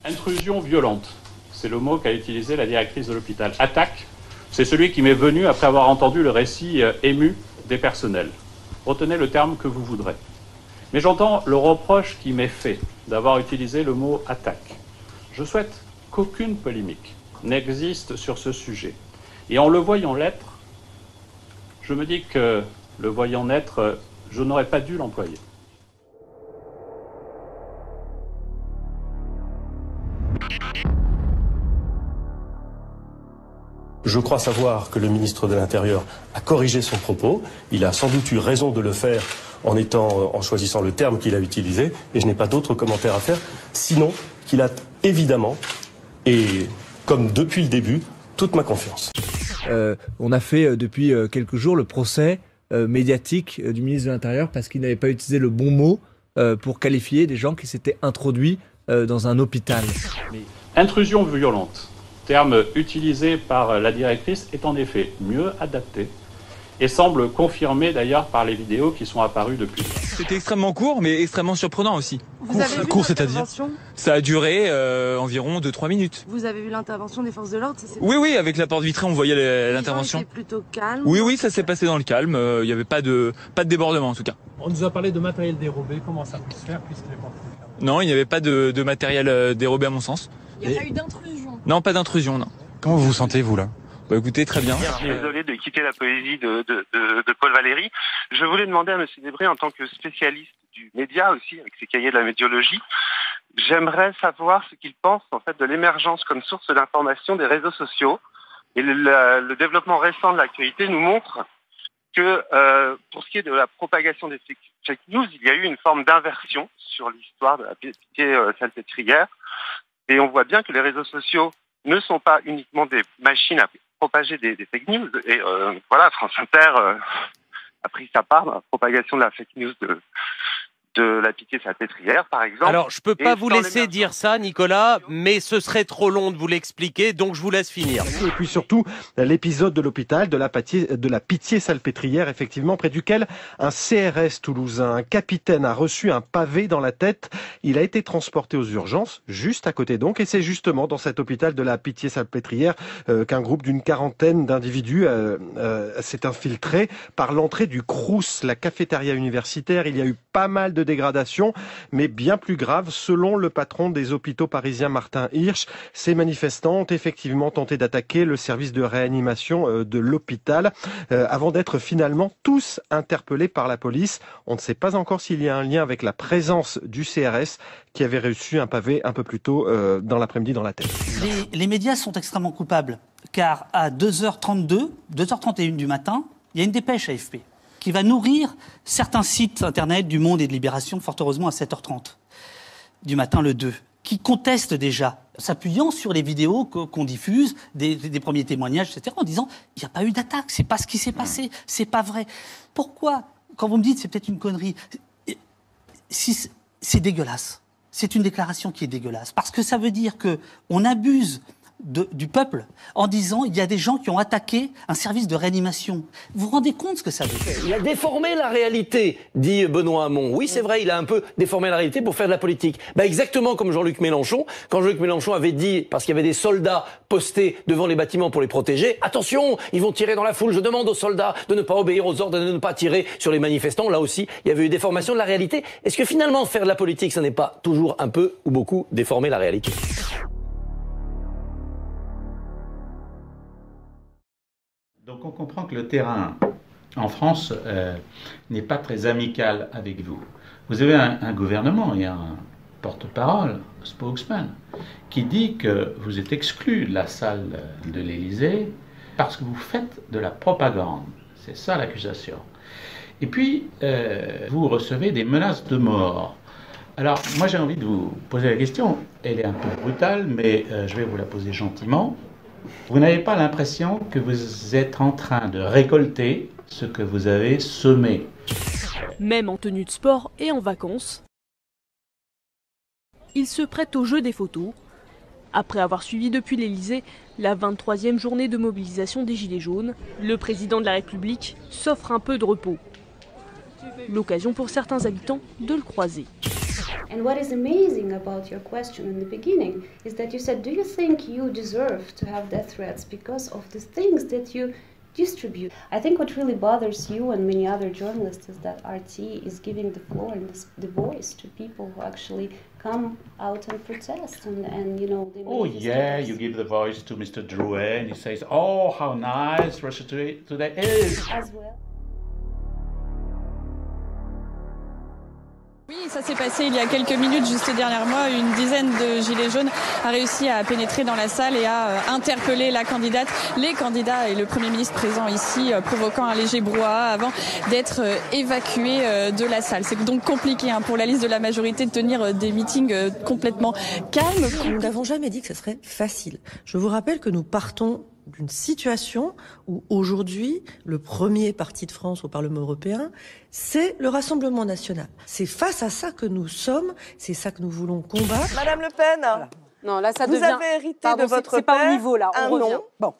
Intrusion violente, c'est le mot qu'a utilisé la directrice de l'hôpital. Attaque, c'est celui qui m'est venu après avoir entendu le récit ému des personnels. Retenez le terme que vous voudrez. Mais j'entends le reproche qui m'est fait d'avoir utilisé le mot attaque. Je souhaite qu'aucune polémique n'existe sur ce sujet. Et en le voyant l'être, je me dis que le voyant naître, je n'aurais pas dû l'employer. Je crois savoir que le ministre de l'Intérieur a corrigé son propos. Il a sans doute eu raison de le faire en choisissant le terme qu'il a utilisé. Et je n'ai pas d'autres commentaires à faire, sinon qu'il a évidemment, et comme depuis le début, toute ma confiance. On a fait depuis quelques jours le procès médiatique du ministre de l'Intérieur parce qu'il n'avait pas utilisé le bon mot pour qualifier des gens qui s'étaient introduits dans un hôpital. Intrusion violente, terme utilisé par la directrice, est en effet mieux adapté et semble confirmé d'ailleurs par les vidéos qui sont apparues depuis. C'était extrêmement court mais extrêmement surprenant aussi. Court, c'est-à-dire? Ça a duré environ 2-3 minutes. Vous avez vu l'intervention des forces de l'ordre? Oui, avec la porte vitrée on voyait l'intervention. C'était plutôt calme. Oui, ça s'est passé dans le calme, il n'y avait pas de débordement en tout cas. On nous a parlé de matériel dérobé, comment ça peut se faire puisque les portes étaient fermées? Non, il n'y avait pas de matériel dérobé à mon sens. Il n'y a pas eu d'intrusion? Non, pas d'intrusion, non. Comment vous vous sentez, vous, là? Bah écoutez, très bien. Désolé de quitter la poésie de Paul Valéry. Je voulais demander à M. Debré, en tant que spécialiste du média aussi, avec ses cahiers de la médiologie, j'aimerais savoir ce qu'il pense en fait de l'émergence comme source d'information des réseaux sociaux. Et le développement récent de l'actualité nous montre que pour ce qui est de la propagation des fake news, il y a eu une forme d'inversion sur l'histoire de la Pitié-Salpêtrière. Et on voit bien que les réseaux sociaux ne sont pas uniquement des machines à propager des fake news. Et voilà, France Inter a pris sa part dans la propagation de la fake news de la Pitié-Salpêtrière, par exemple. Alors, je peux pas vous laisser dire ça, Nicolas, mais ce serait trop long de vous l'expliquer, donc je vous laisse finir. Et puis surtout, l'épisode de l'hôpital de la Pitié-Salpêtrière, effectivement, près duquel un CRS toulousain, un capitaine, a reçu un pavé dans la tête. Il a été transporté aux urgences, juste à côté donc, et c'est justement dans cet hôpital de la Pitié-Salpêtrière qu'un groupe d'une quarantaine d'individus s'est infiltré par l'entrée du Crous, la cafétéria universitaire. Il y a eu pas mal de dégradation, mais bien plus grave, selon le patron des hôpitaux parisiens, Martin Hirsch. Ces manifestants ont effectivement tenté d'attaquer le service de réanimation de l'hôpital avant d'être finalement tous interpellés par la police. On ne sait pas encore s'il y a un lien avec la présence du CRS qui avait reçu un pavé un peu plus tôt dans l'après-midi dans la tête. Les médias sont extrêmement coupables, car à 2h32, 2h31 du matin, il y a une dépêche AFP qui va nourrir certains sites internet du Monde et de Libération, fort heureusement à 7h30 du matin le 2, qui contestent déjà, s'appuyant sur les vidéos qu'on diffuse, des premiers témoignages, etc., en disant il n'y a pas eu d'attaque, c'est pas ce qui s'est passé, c'est pas vrai. Pourquoi, quand vous me dites c'est peut-être une connerie, c'est dégueulasse. C'est une déclaration qui est dégueulasse, parce que ça veut dire qu'on abuse du peuple en disant il y a des gens qui ont attaqué un service de réanimation. Vous vous rendez compte ce que ça veut dire? Il a déformé la réalité, dit Benoît Hamon. Oui, c'est vrai, il a un peu déformé la réalité pour faire de la politique. Exactement comme Jean-Luc Mélenchon. Quand Jean-Luc Mélenchon avait dit, parce qu'il y avait des soldats postés devant les bâtiments pour les protéger, attention, ils vont tirer dans la foule, je demande aux soldats de ne pas obéir aux ordres, de ne pas tirer sur les manifestants. Là aussi, il y avait eu déformation de la réalité. Est-ce que finalement, faire de la politique, ça n'est pas toujours un peu ou beaucoup déformer la réalité? Donc on comprend que le terrain en France n'est pas très amical avec vous. Vous avez un gouvernement et un porte-parole, spokesman, qui dit que vous êtes exclu de la salle de l'Élysée parce que vous faites de la propagande. C'est ça l'accusation. Et puis, vous recevez des menaces de mort. Alors, moi j'ai envie de vous poser la question. Elle est un peu brutale, mais je vais vous la poser gentiment. Vous n'avez pas l'impression que vous êtes en train de récolter ce que vous avez semé? Même en tenue de sport et en vacances, il se prête au jeu des photos. Après avoir suivi depuis l'Élysée la 23e journée de mobilisation des Gilets jaunes, le président de la République s'offre un peu de repos. L'occasion pour certains habitants de le croiser. And what is amazing about your question in the beginning is that you said, do you think you deserve to have death threats because of the things that you distribute? I think what really bothers you and many other journalists is that RT is giving the floor and the voice to people who actually come out and protest and you know. Oh yeah, you give the voice to Mr. Drouet and he says, oh, how nice Russia Today is. As well. Oui, ça s'est passé il y a quelques minutes, juste derrière moi. Une dizaine de gilets jaunes a réussi à pénétrer dans la salle et à interpeller la candidate, les candidats et le Premier ministre présent ici, provoquant un léger brouhaha avant d'être évacués de la salle. C'est donc compliqué pour la liste de la majorité de tenir des meetings complètement calmes. Nous n'avons jamais dit que ce serait facile. Je vous rappelle que nous partons d'une situation où aujourd'hui, le premier parti de France au Parlement européen, c'est le Rassemblement national. C'est face à ça que nous sommes, c'est ça que nous voulons combattre. Madame Le Pen, voilà. Non, là, ça vous devient... avez hérité de votre c'est père pas au niveau, là. On un revient. nom, Bon.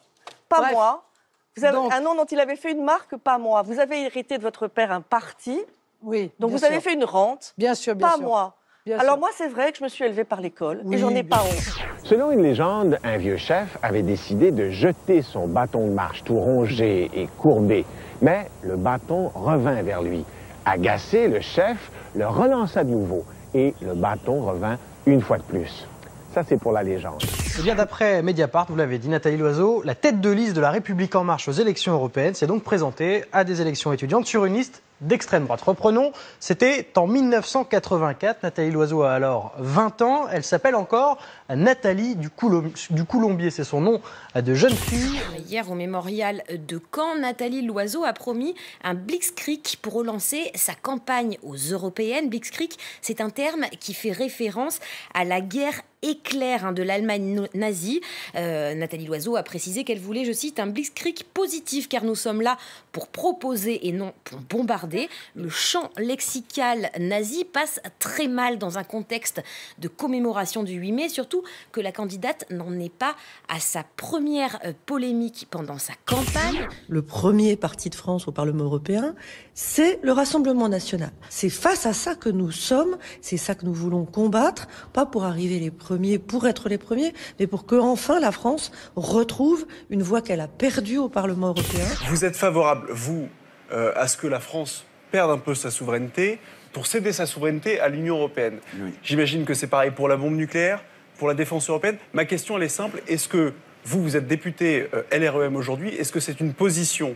pas Bref. moi. Vous avez Donc... un nom dont il avait fait une marque, pas moi. Vous avez hérité de votre père un parti. Oui. Donc vous avez fait une rente. Bien sûr, pas sûr. moi. Bien Alors sûr. moi, c'est vrai que je me suis élevée par l'école Oui, et j'en ai pas honte. Selon une légende, un vieux chef avait décidé de jeter son bâton de marche tout rongé et courbé. Mais le bâton revint vers lui. Agacé, le chef le relança de nouveau et le bâton revint une fois de plus. Ça, c'est pour la légende. Eh bien, d'après Mediapart, vous l'avez dit, Nathalie Loiseau, la tête de liste de La République En Marche aux élections européennes s'est donc présentée à des élections étudiantes sur une liste d'extrême droite. Reprenons, c'était en 1984. Nathalie Loiseau a alors 20 ans. Elle s'appelle encore Nathalie du Coulombier. C'est son nom de jeune fille. Hier, au mémorial de Caen, Nathalie Loiseau a promis un blitzkrieg pour relancer sa campagne aux européennes. Blitzkrieg, c'est un terme qui fait référence à la guerre éclair de l'Allemagne nazie. Nathalie Loiseau a précisé qu'elle voulait, je cite, un blitzkrieg positif, car nous sommes là pour proposer et non pour bombarder. Le champ lexical nazi passe très mal dans un contexte de commémoration du 8 mai, surtout que la candidate n'en est pas à sa première polémique pendant sa campagne. Le premier parti de France au Parlement européen, c'est le Rassemblement national. C'est face à ça que nous sommes, c'est ça que nous voulons combattre, pas pour arriver les premiers, pour être les premiers, mais pour que enfin la France retrouve une voix qu'elle a perdue au Parlement européen. Vous êtes favorable, vous, à ce que la France perde un peu sa souveraineté pour céder sa souveraineté à l'Union européenne. Oui. J'imagine que c'est pareil pour la bombe nucléaire, pour la défense européenne. Ma question, elle est simple. Est-ce que vous êtes député LREM aujourd'hui, est-ce que c'est une position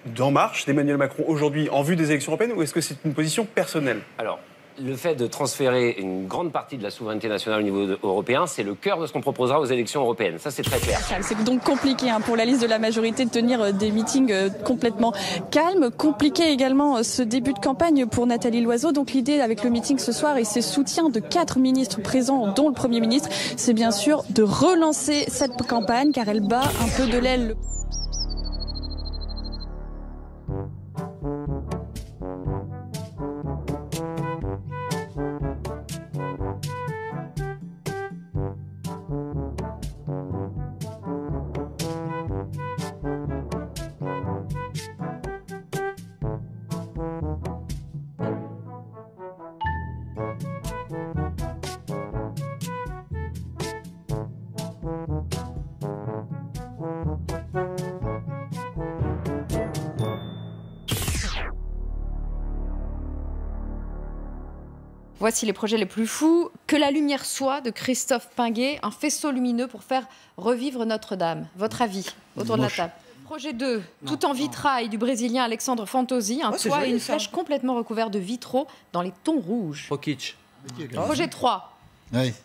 d'En Marche, d'Emmanuel Macron aujourd'hui en vue des élections européennes, ou est-ce que c'est une position personnelle? Alors, le fait de transférer une grande partie de la souveraineté nationale au niveau européen, c'est le cœur de ce qu'on proposera aux élections européennes. Ça, c'est très clair. C'est donc compliqué pour la liste de la majorité de tenir des meetings complètement calmes. Compliqué également ce début de campagne pour Nathalie Loiseau. Donc l'idée avec le meeting ce soir et ses soutiens de 4 ministres présents, dont le Premier ministre, c'est bien sûr de relancer cette campagne car elle bat un peu de l'aile. Voici les projets les plus fous. Que la lumière soit de Christophe Pinguet, un faisceau lumineux pour faire revivre Notre-Dame. Votre avis autour de la table. Projet 2, tout en vitrail du Brésilien Alexandre Fantosi, un toit et une flèche complètement recouverts de vitraux dans les tons rouges. Trop kitsch. Projet 3,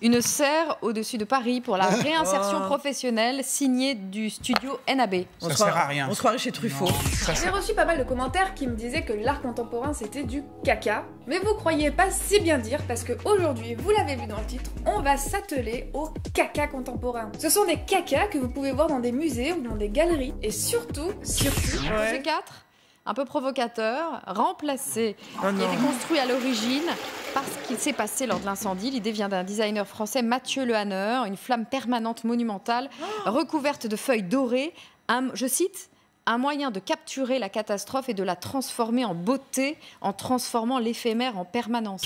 une serre au-dessus de Paris pour la réinsertion professionnelle signée du studio NAB. Ça sert à rien. On se croirait chez Truffaut. J'ai reçu pas mal de commentaires qui me disaient que l'art contemporain c'était du caca. Mais vous croyez pas si bien dire parce qu'aujourd'hui, vous l'avez vu dans le titre, on va s'atteler au caca contemporain. Ce sont des cacas que vous pouvez voir dans des musées ou dans des galeries. Et surtout... Projet 4, un peu provocateur, remplacé, qui a été construit à l'origine parce qu'il s'est passé lors de l'incendie. L'idée vient d'un designer français, Mathieu Lehanner, une flamme permanente monumentale, recouverte de feuilles dorées, je cite, un moyen de capturer la catastrophe et de la transformer en beauté en transformant l'éphémère en permanence.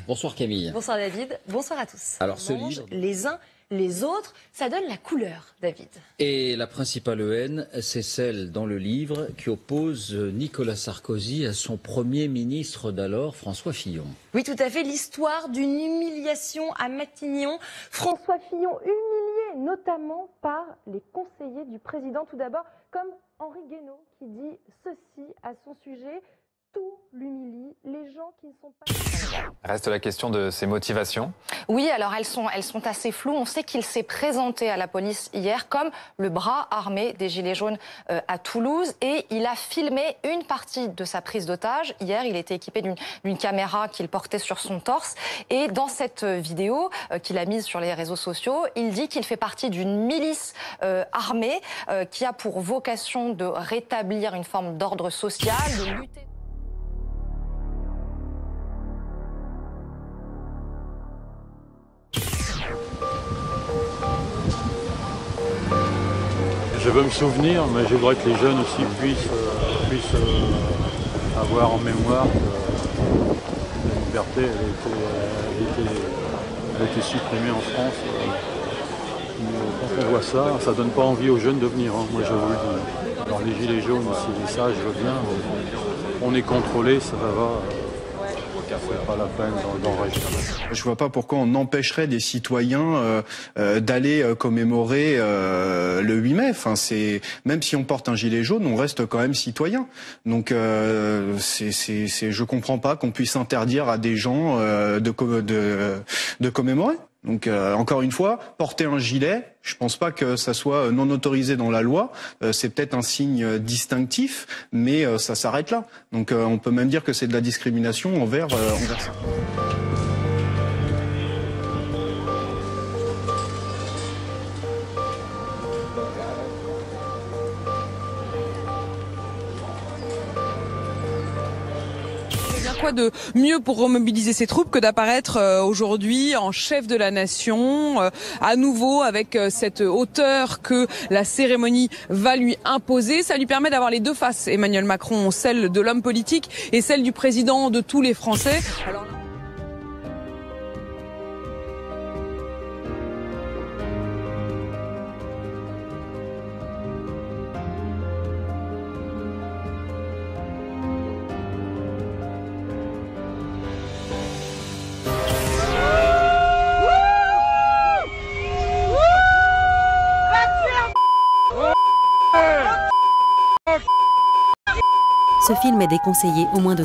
Bonsoir Camille. Bonsoir David, bonsoir à tous. Alors ce livre... Les uns, les autres, ça donne la couleur, David. Et la principale haine, c'est celle dans le livre qui oppose Nicolas Sarkozy à son Premier ministre d'alors, François Fillon. Oui, tout à fait, l'histoire d'une humiliation à Matignon. François Fillon humilié notamment par les conseillers du président. Tout d'abord, comme Henri Guénaud qui dit ceci à son sujet. Tout l'humilie, les gens qui ne sont pas... Reste la question de ses motivations. Oui, alors elles sont assez floues. On sait qu'il s'est présenté à la police hier comme le bras armé des Gilets jaunes à Toulouse et il a filmé une partie de sa prise d'otage. Hier, il était équipé d'une caméra qu'il portait sur son torse et dans cette vidéo qu'il a mise sur les réseaux sociaux, il dit qu'il fait partie d'une milice armée qui a pour vocation de rétablir une forme d'ordre social, de lutter... Je veux me souvenir, mais je voudrais que les jeunes aussi puissent avoir en mémoire que la liberté a été supprimée en France. Quand on voit ça, ça ne donne pas envie aux jeunes de venir. Hein. Moi, je vous le dis. Alors les gilets jaunes, c'est ça, je veux bien. On est contrôlé, ça va. C'est pas la peine d'enregistrer. Je vois pas pourquoi on empêcherait des citoyens d'aller commémorer le 8 mai. Enfin, même si on porte un gilet jaune, on reste quand même citoyen. Donc, je comprends pas qu'on puisse interdire à des gens de commémorer. Donc encore une fois, porter un gilet, je pense pas que ça soit non autorisé dans la loi. C'est peut-être un signe distinctif, mais ça s'arrête là. Donc on peut même dire que c'est de la discrimination envers ça. Quoi de mieux pour remobiliser ses troupes que d'apparaître aujourd'hui en chef de la nation, à nouveau avec cette hauteur que la cérémonie va lui imposer. Ça lui permet d'avoir les deux faces, Emmanuel Macron, celle de l'homme politique et celle du président de tous les Français. Alors... Ce film est déconseillé au moins de...